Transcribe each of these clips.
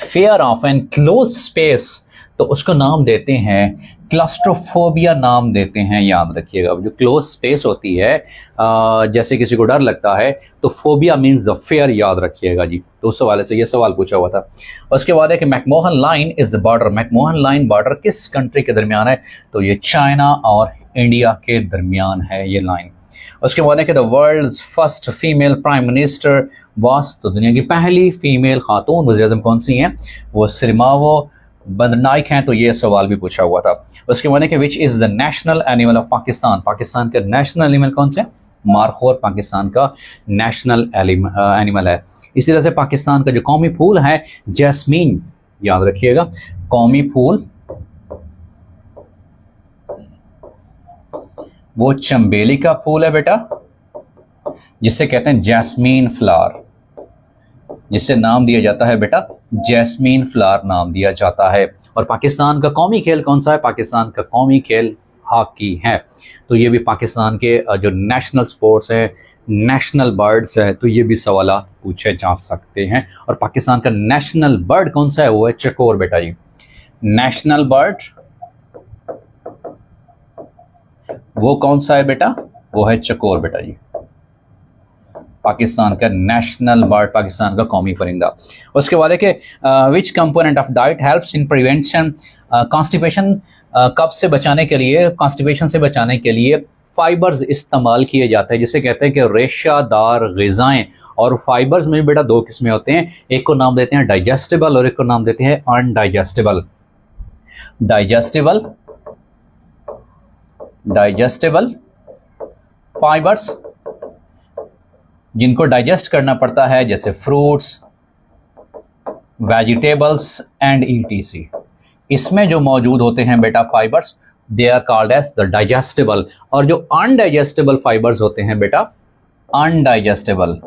fear of enclosed space, तो उसको नाम देते हैं क्लस्ट्रोफोबिया नाम देते हैं, याद रखिएगा। जो क्लोज स्पेस होती है, जैसे किसी को डर लगता है, तो फोबिया मीन्स द फेयर, याद रखिएगा जी। तो उस हवाले से ये सवाल पूछा हुआ था। उसके बाद है कि McMahon line is the border, McMahon line border किस कंट्री के दरमियान है? तो ये चाइना और इंडिया के दरमियान है ये लाइन। उसके बाद है कि the world's first female prime minister was, तो दुनिया की पहली फीमेल खातून वज़ीर-ए-आज़म कौन सी हैं? वो सिरमावो बंदरनाइक हैं। तो ये सवाल भी पूछा हुआ था। उसके बाद है कि which is the national animal of Pakistan, Pakistan का नेशनल एनिमल कौन से? मारखोर पाकिस्तान का नेशनल एनिमल है। इसी तरह से पाकिस्तान का जो कौमी फूल है जैस्मीन, याद रखिएगा। कौमी फूल वो चंबेली का फूल है बेटा, जिसे कहते हैं जैस्मीन फ्लावर, जिसे नाम दिया जाता है बेटा जैस्मीन फ्लावर नाम दिया जाता है। और पाकिस्तान का कौमी खेल कौन सा है? पाकिस्तान का कौमी खेल हॉकी है। तो ये भी पाकिस्तान के जो नेशनल स्पोर्ट्स हैं, नेशनल बर्ड्स हैं, तो ये भी सवाल पूछे जा सकते हैं। और पाकिस्तान का नेशनल बर्ड कौन सा है? वो है चकोर बेटा जी। नेशनल बर्ड वो कौन सा है बेटा? वो है चकोर बेटा जी। पाकिस्तान का नेशनल बर्ड, पाकिस्तान का कौमी परिंदा। उसके बाद है कि विच component of diet helps in prevention constipation, कब से बचाने के लिए, कॉन्स्टिपेशन से बचाने के लिए फाइबर्स इस्तेमाल किए जाते हैं, जिसे कहते हैं कि रेशादार ग़िज़ाएँ। और फाइबर्स में बेटा दो किस्में होते हैं, एक को नाम देते हैं डाइजेस्टिबल और एक को नाम देते हैं अनडाइजेस्टिबल। डाइजेस्टिबल फाइबर्स जिनको डाइजेस्ट करना पड़ता है, जैसे फ्रूट्स, वेजिटेबल्स एंड ईटीसी, इसमें जो मौजूद होते हैं बेटा fibres, they are called as the digestible. और जो अनडाइजेस्टिबल फाइबर्स होते हैं बेटा, अनडाइजेस्टिबल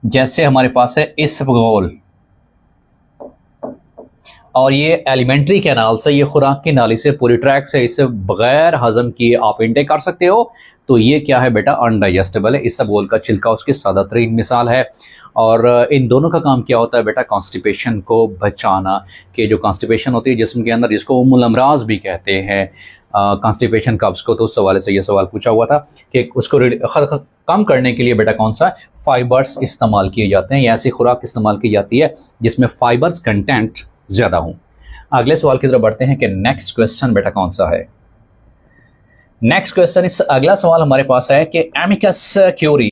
जैसे हमारे पास है इसबगोल, और ये एलिमेंट्री कैनाल से, ये खुराक की नाली से पूरी ट्रैक से इसे बगैर हजम किए आप इंटेक कर सकते हो। तो ये क्या है बेटा? अनडाइजेस्टेबल है। इसबगोल का छिलका उसकी सादा तरीन मिसाल है। और इन दोनों का काम क्या होता है बेटा? कॉन्स्टिपेशन को बचाना। कि जो कॉन्स्टिपेशन होती है जिस्म के अंदर, जिसको उम्मुल अमराज भी कहते हैं, कॉन्स्टिपेशन कब्ज़ को, तो उस सवाल से ये सवाल पूछा हुआ था कि उसको कम करने के लिए बेटा कौन सा फाइबर्स इस्तेमाल किए जाते हैं, या ऐसी खुराक इस्तेमाल की जाती है जिसमें फाइबर्स कंटेंट ज़्यादा हूँ। अगले सवाल की तरफ बढ़ते हैं कि नेक्स्ट क्वेश्चन बेटा कौन सा है। नेक्स्ट क्वेश्चन, इस अगला सवाल हमारे पास है कि एमिकस क्यूरी